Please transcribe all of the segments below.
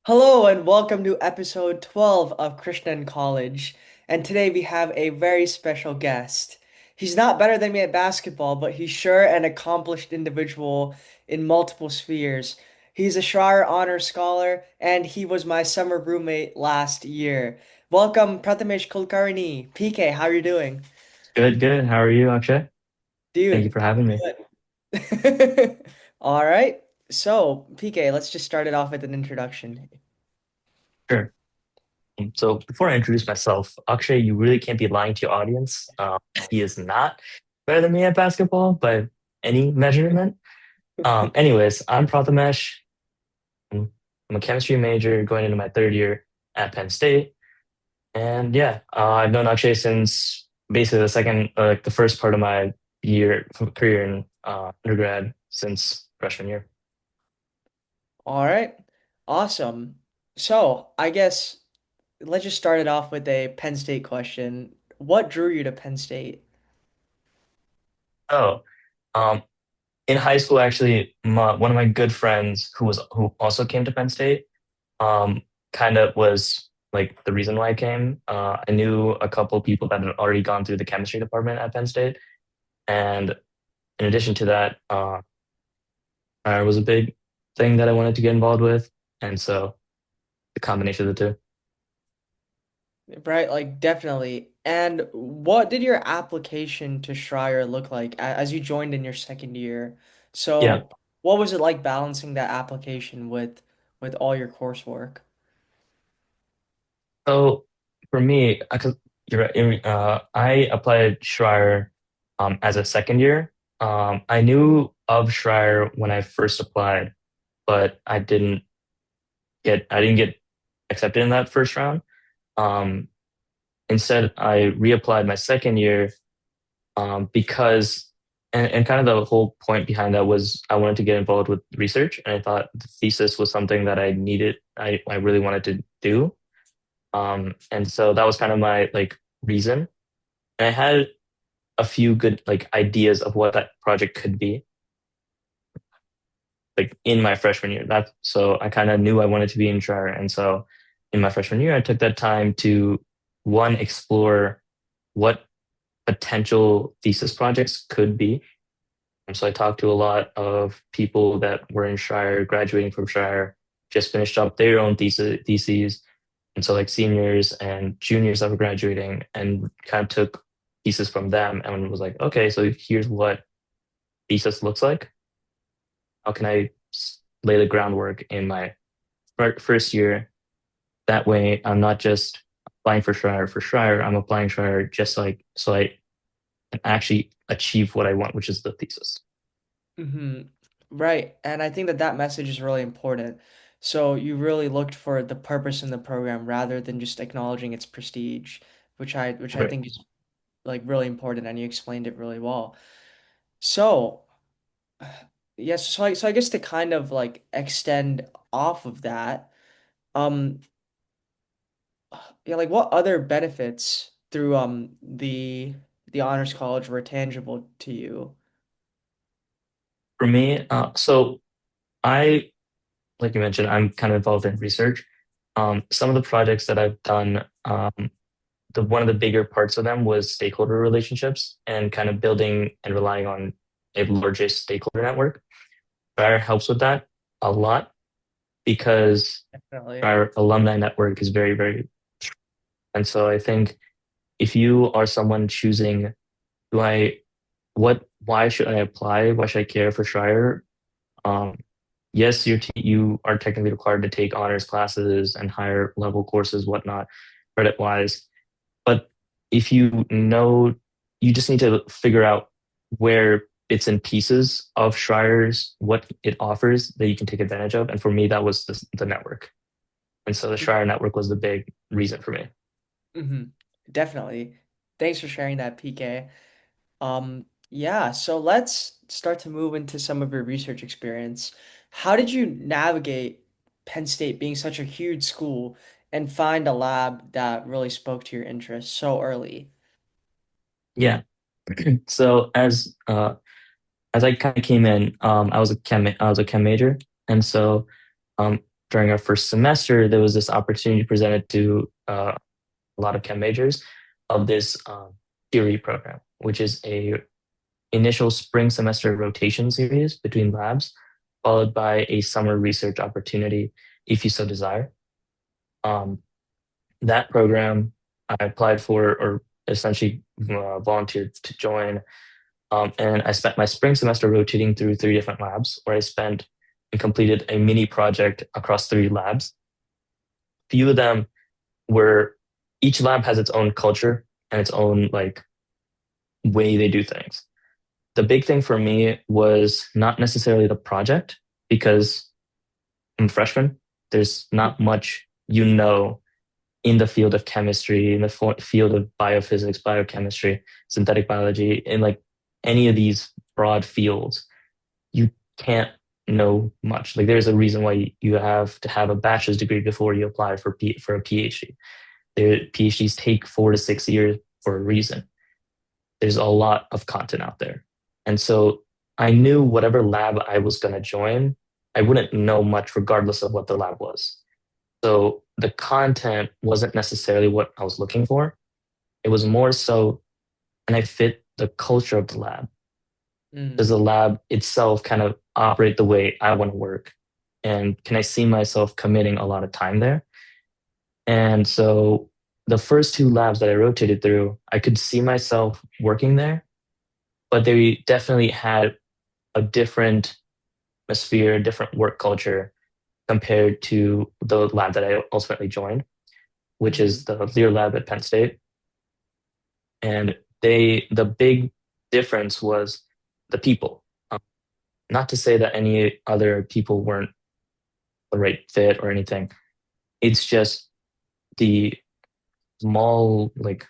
Hello and welcome to episode 12 of Krishnan College. And today we have a very special guest. He's not better than me at basketball, but he's sure an accomplished individual in multiple spheres. He's a Schreyer Honor Scholar, and he was my summer roommate last year. Welcome, Prathamesh Kulkarni. PK, how are you doing? Good, good. How are you, Akshay? Thank you Dude, for having me. good. All right. So, PK, let's just start it off with an introduction. Sure. So before I introduce myself, Akshay, you really can't be lying to your audience. He is not better than me at basketball by any measurement. Anyways, I'm Prathamesh. I'm a chemistry major going into my third year at Penn State. And yeah, I've known Akshay since basically the first part of my career in undergrad since freshman year. All right. Awesome. So, I guess let's just start it off with a Penn State question. What drew you to Penn State? Oh, um, in high school, actually, one of my good friends who also came to Penn State, um, kind of was like the reason why I came. I knew a couple people that had already gone through the chemistry department at Penn State, and in addition to that, was a big thing that I wanted to get involved with, and so the combination of the two. Right, like definitely. And what did your application to Schreyer look like as you joined in your second year? Yeah. So, what was it like balancing that application with all your coursework? So for me, because you're right, I applied Schreyer as a second year. I knew of Schreyer when I first applied, but I didn't get accepted in that first round. Um, Instead, I reapplied my second year because, and kind of the whole point behind that was I wanted to get involved with research, and I thought the thesis was something that I really wanted to do. And so that was kind of my like reason. And I had a few good like ideas of what that project could be, like in my freshman year. That so I kind of knew I wanted to be in Shire, and so in my freshman year, I took that time to one explore what potential thesis projects could be. And so I talked to a lot of people that were in Shire, graduating from Shire, just finished up their own theses. And so like seniors and juniors that were graduating and kind of took pieces from them and was like, okay, so here's what thesis looks like. How can I lay the groundwork in my first year? That way, I'm not just applying for Schreier. I'm applying Schreier just like so I can actually achieve what I want, which is the thesis. Hmm. Right. And I think that that message is really important. So you really looked for the purpose in the program rather than just acknowledging its prestige, which I Right. think is like really important, and you explained it really well. So, yes, so I guess to kind of like extend off of that, um yeah, like what other benefits through the honors college were tangible to you? For me, I, like you mentioned, I'm kind of involved in research. Some of the projects that I've done, the one of the bigger parts of them was stakeholder relationships and kind of building and relying on a larger stakeholder network. Fire helps with that a lot because Definitely. our alumni network is very, very, and so I think if you are someone choosing, do I, why should I apply? Why should I care for Schreier? Um, yes, you are technically required to take honors classes and higher level courses, whatnot, credit wise. But if you know, you just need to figure out where bits and pieces of Schreier's, what it offers that you can take advantage of. And for me, that was the network. And so the Schreier network was the big reason for me. Hmm. Definitely. Thanks for sharing that, PK. Yeah, so let's start to move into some of your research experience. How did you navigate Penn State being such a huge school and find a lab that really spoke to your interests so early? Yeah. So as I kind of came in, I was a chem major, and so during our first semester, there was this opportunity presented to a lot of chem majors of this theory program, which is a initial spring semester rotation series between labs, followed by a summer research opportunity if you so desire. Um, that program I applied for or essentially volunteered to join. And I spent my spring semester rotating through three different labs where I spent and completed a mini project across three labs. Few of them were each lab has its own culture and its own like way they do things. The big thing for me was not necessarily the project because I'm a freshman. There's not much in the field of chemistry, in the field of biophysics, biochemistry, synthetic biology, in like any of these broad fields, you can't know much. Like there's a reason why you have to have a bachelor's degree before you apply for a PhD. Their PhDs take 4 to 6 years for a reason. There's a lot of content out there. And so I knew whatever lab I was going to join, I wouldn't know much regardless of what the lab was. So the content wasn't necessarily what I was looking for. It was more so, and I fit the culture of the lab. Does Mm. the lab itself kind of operate the way I want to work? And can I see myself committing a lot of time there? And so the first two labs that I rotated through, I could see myself working there, but they definitely had a different atmosphere, different work culture compared to the lab that I ultimately joined, which Mm-hmm. is the Lear Lab at Penn State. And the big difference was the people. Not to say that any other people weren't the right fit or anything. It's just the small like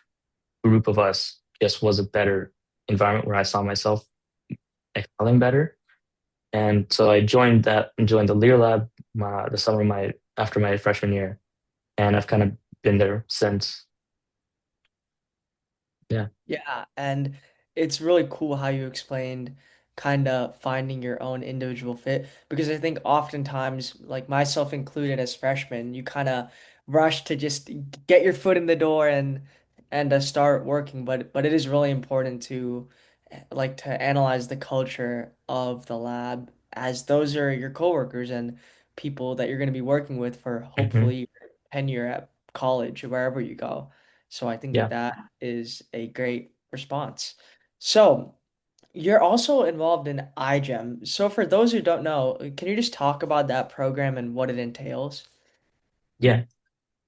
group of us just was a better environment where I saw myself excelling better. And so I joined the Lear Lab the summer of my after my freshman year, and I've kind of been there since. Yeah. Yeah, and it's really cool how you explained kind of finding your own individual fit because I think oftentimes, like myself included as freshmen, you kind of rush to just get your foot in the door and start working, but it is really important to like to analyze the culture of the lab as those are your coworkers and people that you're going to be working with for Hmm. hopefully your tenure at college or wherever you go. So I think that Yeah. that is a great response. So you're also involved in iGEM. So for those who don't know, can you just talk about that program and what it entails? Yeah.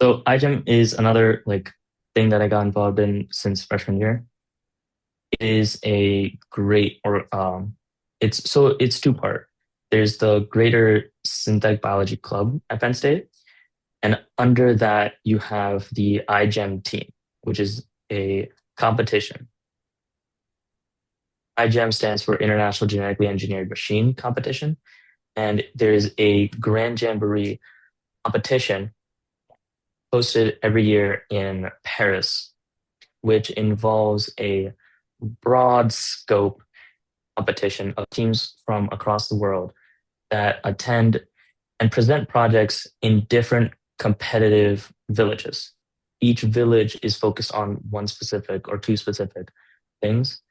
So iGEM is another like thing that I got involved in since freshman year. It is a great or it's two part. There's the greater synthetic biology club at Penn State, and under that you have the iGEM team, which is a competition. iGEM stands for International Genetically Engineered Machine competition, and there's a grand jamboree competition hosted every year in Paris, which involves a broad scope competition of teams from across the world that attend and present projects in different competitive villages. Each village is focused on one specific or two specific things.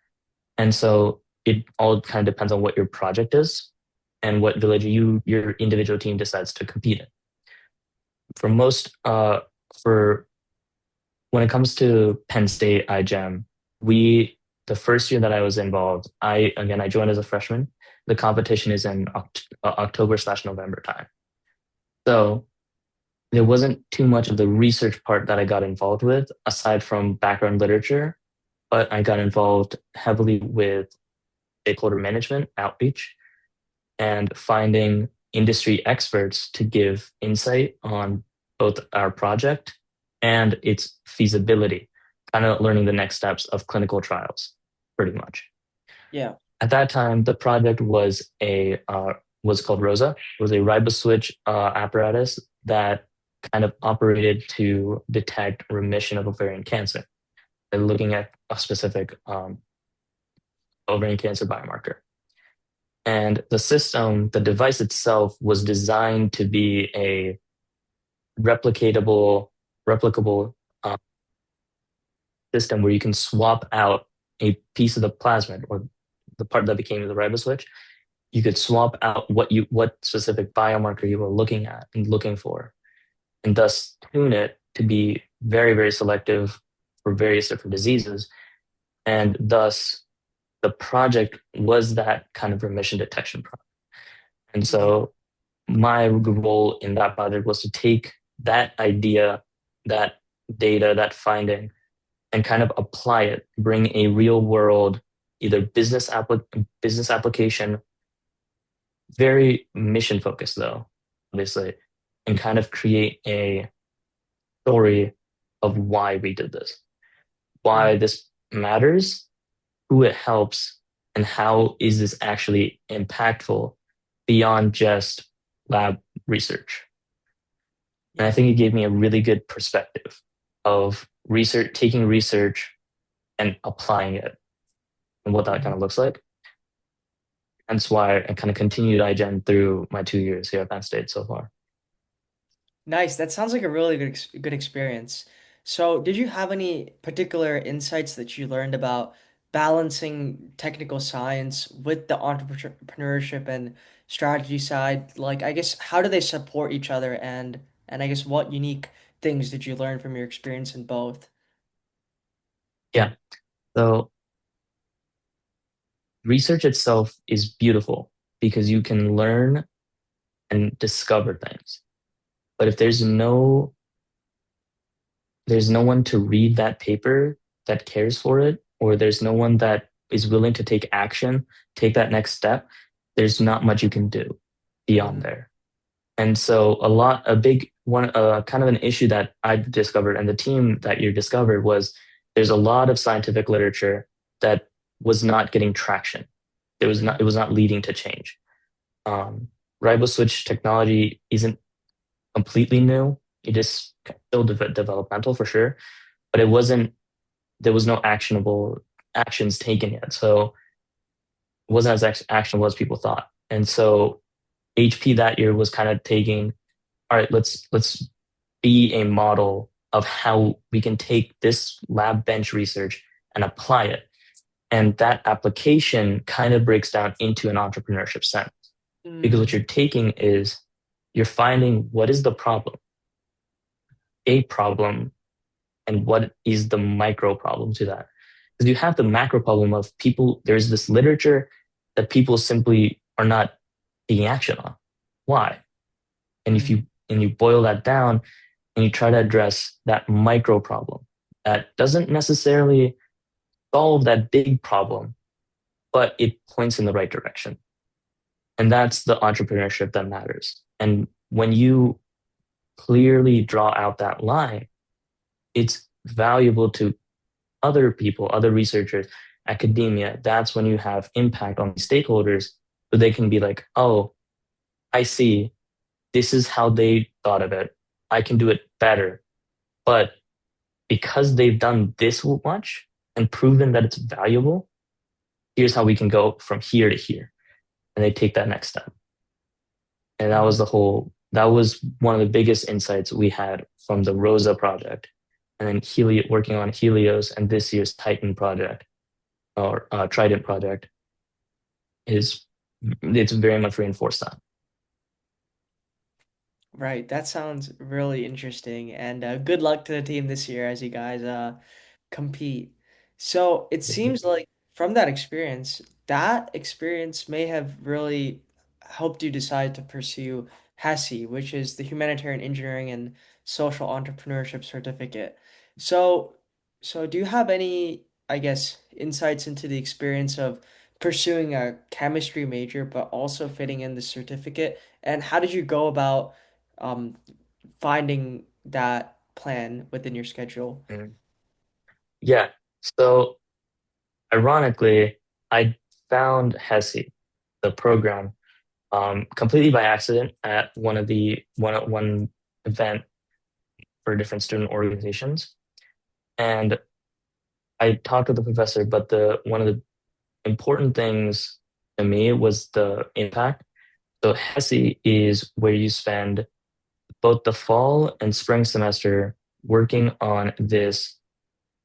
And so it all kind of depends on what your project is and what village your individual team decides to compete in. For most for when it comes to Penn State iGEM, we the first year that I was involved, I joined as a freshman. The competition is in October/November time. So there wasn't too much of the research part that I got involved with aside from background literature, but I got involved heavily with stakeholder management, outreach, and finding industry experts to give insight on both our project and its feasibility, kind of learning the next steps of clinical trials, pretty much. Yeah. At that time, the project was called ROSA. It was a riboswitch apparatus that kind of operated to detect remission of ovarian cancer and looking at a specific ovarian cancer biomarker. And the system, the device itself was designed to be a replicable uh, system where you can swap out a piece of the plasmid or the part that became the riboswitch. You could swap out what specific biomarker you were looking at and looking for, and thus tune it to be very, very selective for various different diseases. And thus the project was that kind of remission detection project. And Mhm. so my role in that project was to take that idea, that data, that finding, and kind of apply it, bring a real world, either business application, very mission focused though, obviously, and kind of create a story of why we did this, Mhm. why this matters, who it helps, and how is this actually impactful beyond just lab research. And I Yeah. think it gave me a really good perspective of research, taking research and applying it and what that Mhm. kind of looks like. Hence why I kind of continued iGEM through my 2 years here at Penn State so far. Nice. That sounds like a really good experience. So, did you have any particular insights that you learned about balancing technical science with the entrepreneurship and strategy side? Like, I guess, how do they support each other, and I guess what unique things did you learn from your experience in both? Yeah. So research itself is beautiful because you can learn and discover things. But if there's no one to read that paper that cares for it, or there's no one that is willing to take action, take that next step, there's not much you can do beyond Hmm. there. And so a big one, kind of an issue that I discovered and the team that you discovered was there's a lot of scientific literature that was not getting traction. It was not leading to change. Um, riboswitch technology isn't completely new. It is still developmental for sure, but there was no actionable actions taken yet. So it wasn't as actionable as people thought. And so HP that year was kind of taking, all right, let's be a model of how we can take this lab bench research and apply it. And that application kind of breaks down into an entrepreneurship sense because what Mm. you're taking is you're finding what is the problem, a problem, and what is the micro problem to that. Because you have the macro problem of people, there's this literature that people simply are not taking action on. Why? And if Mm. you and you boil that down and you try to address that micro problem that doesn't necessarily solve that big problem, but it points in the right direction. And that's the entrepreneurship that matters. And when you clearly draw out that line, it's valuable to other people, other researchers, academia. That's when you have impact on stakeholders so they can be like, oh, I see. This is how they thought of it. I can do it better. But because they've done this much and proven that it's valuable, here's how we can go from here to here. And they take that next step. And Mhm. that was one of the biggest insights we had from the Rosa project. And then working on Helios and this year's Titan project or Trident project is it's very much reinforced that. Right. That sounds really interesting. And good luck to the team this year as you guys compete. So it seems like from that experience may have really helped you decide to pursue HESE, which is the Humanitarian Engineering and Social Entrepreneurship Certificate. So, so do you have any, I guess, insights into the experience of pursuing a chemistry major but also fitting in the certificate? And how did you go about um, finding that plan within your schedule? Mhm. Yeah. So ironically, I found HESE, the program, completely by accident at one event for different student organizations. And I talked to the professor, but the one of the important things to me was the impact. So HESE is where you spend both the fall and spring semester working on this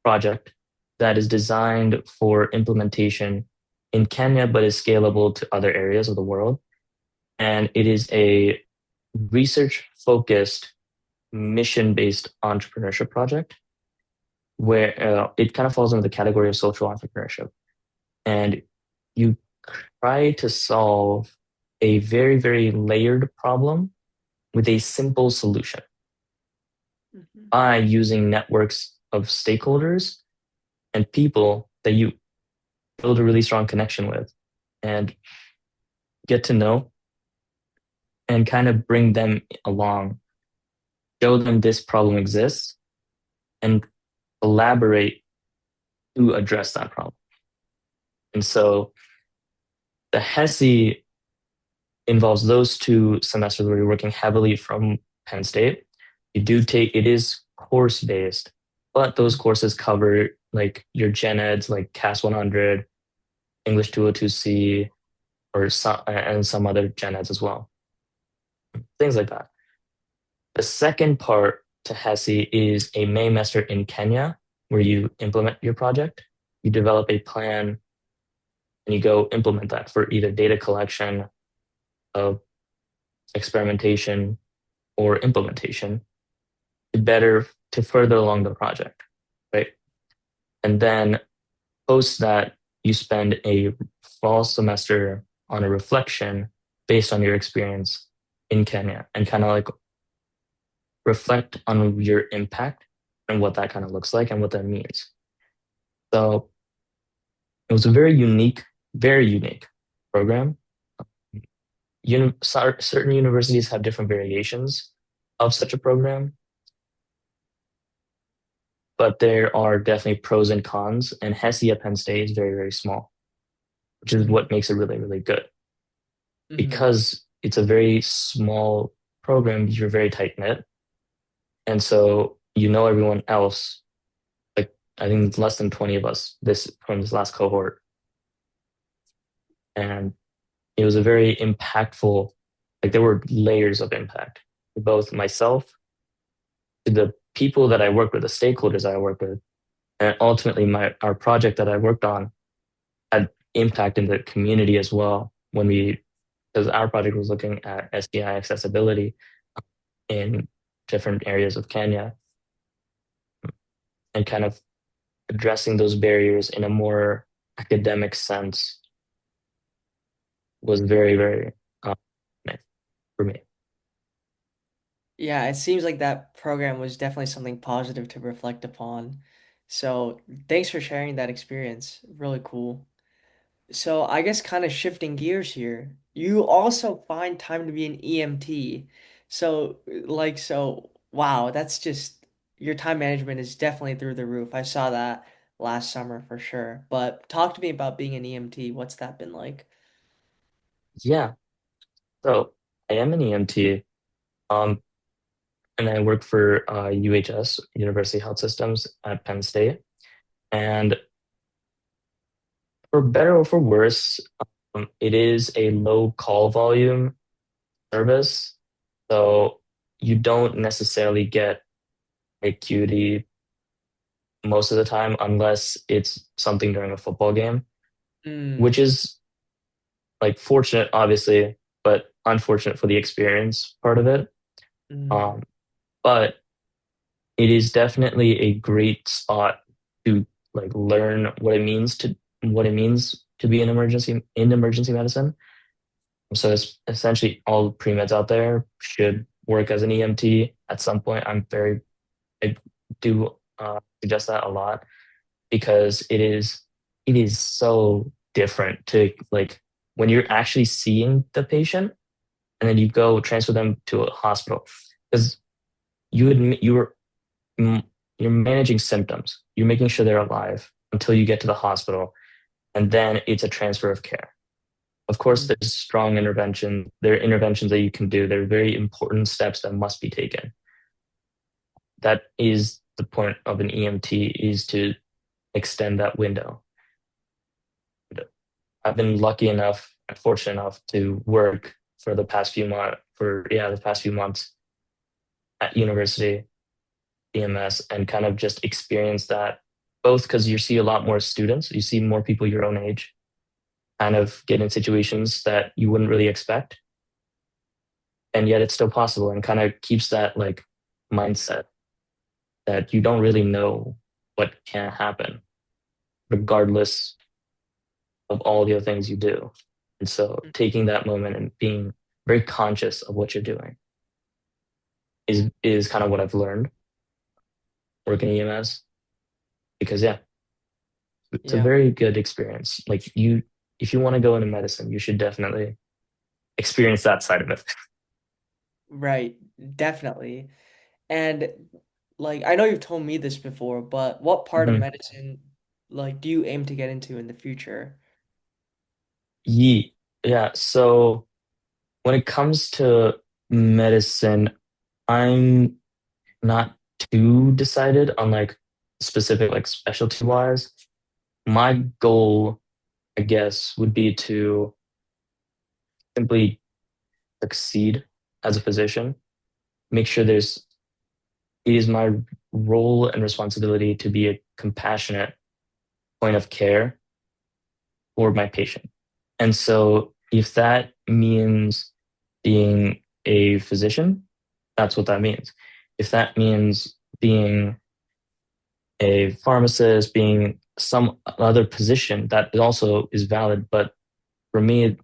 project that is designed for implementation in Kenya, but is scalable to other areas of the world. And it is a research focused, mission based entrepreneurship project where it kind of falls into the category of social entrepreneurship. And you try to solve a very, very layered problem with a simple solution Mhm. by using networks of stakeholders and people that you build a really strong connection with and get to know and kind of bring them along, show them this problem exists and collaborate to address that problem. And so the HESE involves those 2 semesters where you're working heavily from Penn State. You do take, it is course based, but those courses cover like your gen eds like CAS 100, English 202C, or some, and some other gen eds as well. Things like that. The second part to HESE is a Maymester in Kenya, where you implement your project. You develop a plan and you go implement that for either data collection, of experimentation, or implementation to further along the project, right? And then post that, you spend a fall semester on a reflection based on your experience in Kenya and kind of like reflect on your impact and what that kind of looks like and what that means. So it was a very unique program. Certain universities have different variations of such a program, but there are definitely pros and cons. And HESE at Penn State is very, very small, which is Mhm. what makes it really, really good. Mhm. Because it's a very small program, you're very tight knit. And so you know everyone else. Like I think it's less than 20 of us this from this last cohort. And it was a very impactful, like there were layers of impact to both myself, to the people that I work with, the stakeholders I work with, and ultimately our project that I worked on had impact in the community as well when we because our project was looking at SDI accessibility in different areas of Kenya and kind of addressing those barriers in a more academic sense was very, very nice for me. Yeah, it seems like that program was definitely something positive to reflect upon. So, thanks for sharing that experience. Really cool. So, I guess kind of shifting gears here, you also find time to be an EMT. So, wow, that's just your time management is definitely through the roof. I saw that last summer for sure. But talk to me about being an EMT. What's that been like? Yeah. So I am an EMT, um, and I work for UHS, University Health Systems at Penn State. And for better or for worse, it is a low call volume service. So you don't necessarily get acuity most of the time unless it's something during a football game, which Mm, is like fortunate, obviously, but unfortunate for the experience part of it. mm, Um, but it is definitely a great spot to like learn what it means to be in emergency medicine. So it's essentially all pre-meds out there should work as an EMT at some point. I do suggest that a lot because it is so different to like when you're actually seeing the patient and then you go transfer them to a hospital because you admit mm, you're managing symptoms. You're making sure they're alive until you get to the hospital, and then it's a transfer of care. Of course, mm. there's strong intervention. There are interventions that you can do. There are very important steps that must be taken. That is the point of an EMT is to extend that window. I've been lucky enough. fortunate enough to work for the past few months for yeah the past few months at university EMS and kind of just experience that both because you see a lot more students, you see more people your own age kind of get in situations that you wouldn't really expect, and yet it's still possible and kind of keeps that like mindset that you don't really know what can happen regardless of all the other things you do. And so taking that moment and being very conscious of what you're doing is kind of what I've learned working in EMS because yeah, it's a Yeah, very good experience. Like you if you want to go into medicine, you should definitely experience that side of it. right. Definitely. And like I know you've told me this before, but what part of Mhm. medicine like do you aim to get into in the future? Yeah. So when it comes to medicine, I'm not too decided on like specific like specialty wise. My goal, I guess, would be to simply succeed as a physician, make sure it is my role and responsibility to be a compassionate point of care for my patient. And so if that means being a physician, that's what that means. If that means being a pharmacist, being some other position, that also is valid. But for me,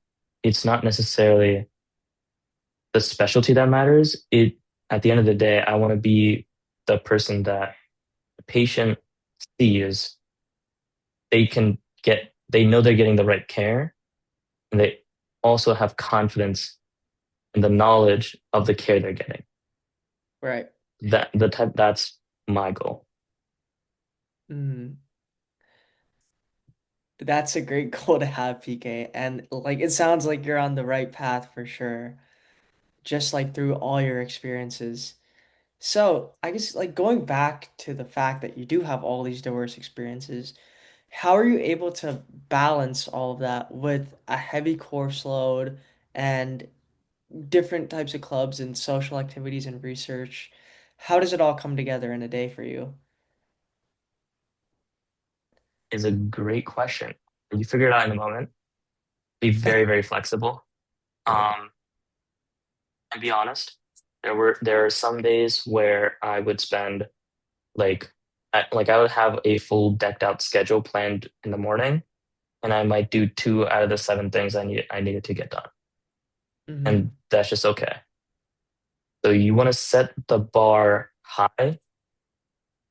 it's not necessarily the specialty that matters. It at the end of the day, I want to be the person that the patient sees. They know they're getting the right care, and they also have confidence in the knowledge of the care they're getting. Right. That's my goal. Mm, that's a great goal to have, PK. And like it sounds like you're on the right path for sure, just like through all your experiences. So, I guess like going back to the fact that you do have all these diverse experiences, how are you able to balance all of that with a heavy course load and different types of clubs and social activities and research? How does it all come together in a day for you? Is a great question. You figure it out in a moment. Be very, very flexible. Um, and be honest. There are some days where I would spend like like I would have a full decked out schedule planned in the morning, and I might do two out of the seven things I needed to get done, and Hmm. that's just okay. So you want to set the bar high,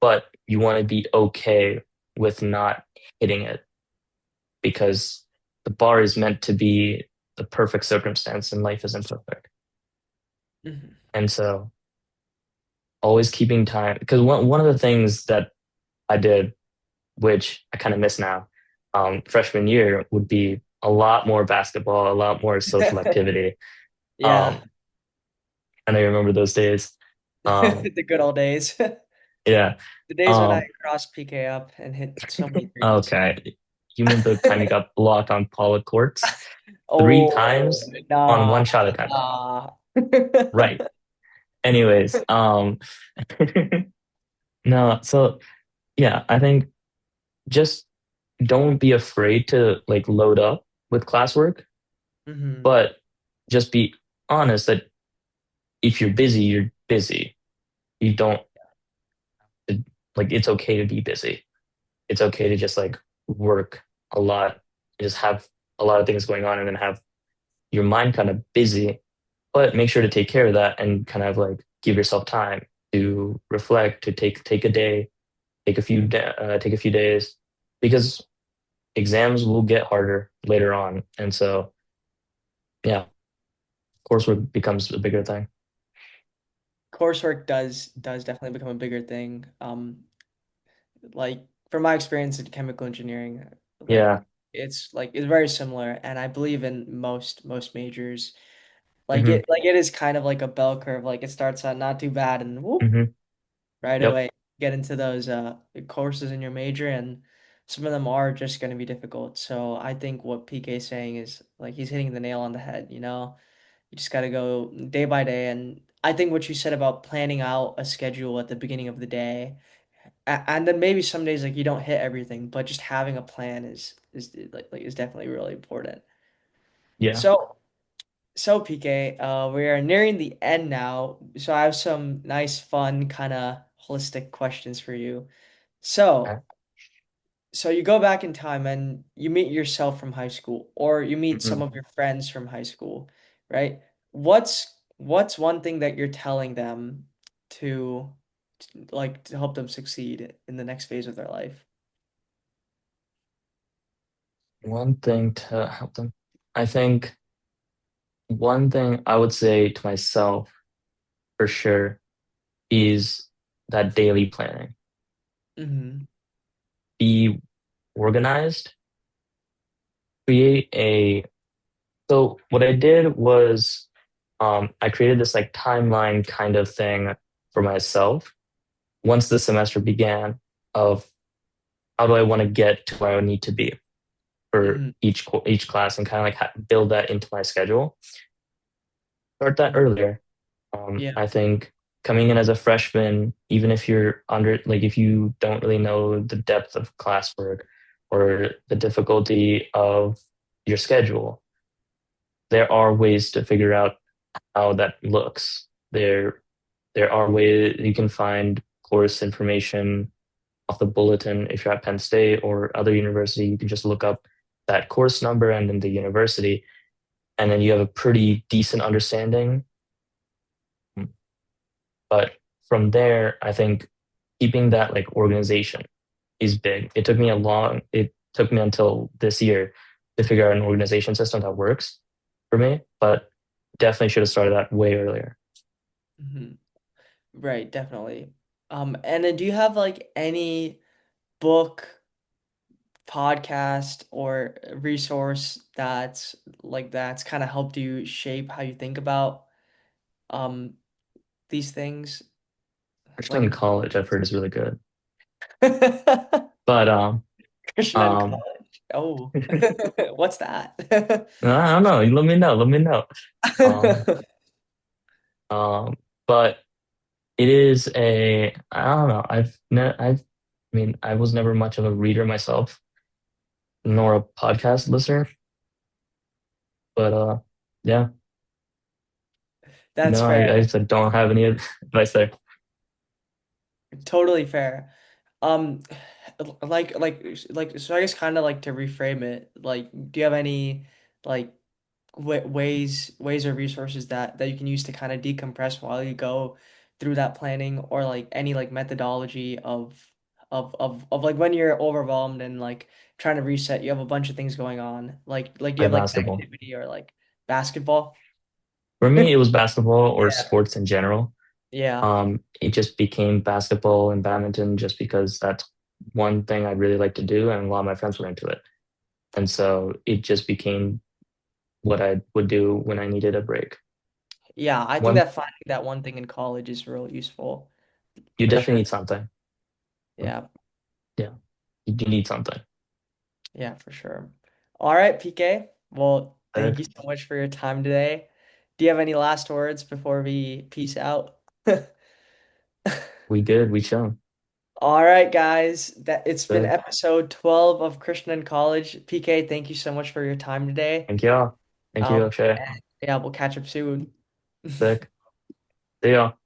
but you want to be okay with not hitting it because the bar is meant to be the perfect circumstance, and life isn't perfect. Hmm. And so always keeping time because one of the things that I did, which I kind of miss now, freshman year would be a lot more basketball, a lot more social activity. Yeah, Um, and I remember those days. Um, the good old days. yeah. The days when I Um, crossed PK up and hit so many threes. okay. You mean the time you got blocked on Paula courts three Oh, times on nah, one shot attempt? nah. Right. Anyways, no, so yeah, I think just don't be afraid to like load up with classwork, Hmm. but just be honest that if you're busy, you're busy. You don't like it's okay to be busy. It's okay to just like work a lot, just have a lot of things going on and then have your mind kind of busy, but make sure to take care of that and kind of like give yourself time to reflect, to take a day, take a few days because exams will get harder later on. And so, yeah, coursework becomes a bigger thing. Coursework does definitely become a bigger thing. Like from my experience in chemical engineering, like Yeah. it's very similar, and I believe in most majors. Hmm. Like it is kind of like a bell curve. Like it starts out not too bad, and whoop, Hmm. right Yep. away get into those courses in your major, and some of them are just going to be difficult. So I think what PK is saying is like he's hitting the nail on the head, you know? You just got to go day by day. And I think what you said about planning out a schedule at the beginning of the day, and then maybe some days like you don't hit everything, but just having a plan is like is definitely really important. Yeah. So so PK, we are nearing the end now. So I have some nice, fun, kind of holistic questions for you. Okay. So so you go back in time and you meet yourself from high school, or you meet some Mhm. of your friends from high school, right? What's one thing that you're telling them to like to help them succeed in the next phase of their life? One thing to help them. I think one thing I would say to myself for sure is that daily planning. Mm-hmm. Be organized, create a so what I did was I created this like timeline kind of thing for myself once the semester began of how do I want to get to where I need to be for Mm-hmm. each class and kind of like build that into my schedule. Start that Mm-hmm. earlier. Yeah. I think coming in as a freshman, even if you're under, like, if you don't really know the depth of classwork or the difficulty of your schedule, there are ways to figure out how that looks. There are ways you can find course information off the bulletin if you're at Penn State or other university. You can just look up that course number and then the university, and then you have a pretty decent understanding. But from there, I think keeping that like organization is big. It took me until this year to figure out an organization system that works for me, but definitely should have started that way earlier. Mm-hmm. Right, definitely. And then do you have like any book, podcast, or resource that's kind of helped you shape how you think about um these things? Like Krishnan College, I've heard is really good. But Krishnan um College. Oh, what's that? I don't know. Let me know. Let me know. Um um but it is a I don't know. I mean I was never much of a reader myself, nor a podcast listener. But yeah, That's no, fair. I just don't have any advice there. Totally fair. Um, so I guess kind of like to reframe it, like, do you have any like w ways or resources that you can use to kind of decompress while you go through that planning, or like any like methodology of like when you're overwhelmed and like trying to reset, you have a bunch of things going on. Like do you Play have like an basketball. activity or like basketball? For me, it was basketball or Yeah. sports in general. Yeah. It just became basketball and badminton just because that's one thing I really like to do, and a lot of my friends were into it. And so it just became what I would do when I needed a break. Yeah, I think One, that finding that one thing in college is real useful you for definitely sure. need something. Yeah. Yeah, you need something. Yeah, for sure. All right, PK. Well, thank Eric, you so much for your time today. Do you have any last words before we peace out? we good, we chilling. All right, guys. That it's been Good. episode 12 of Krishnan College. PK, thank you so much for your time today. Thank you all. Thank you, Akshay. And yeah, we'll catch up soon. Sick. See y'all.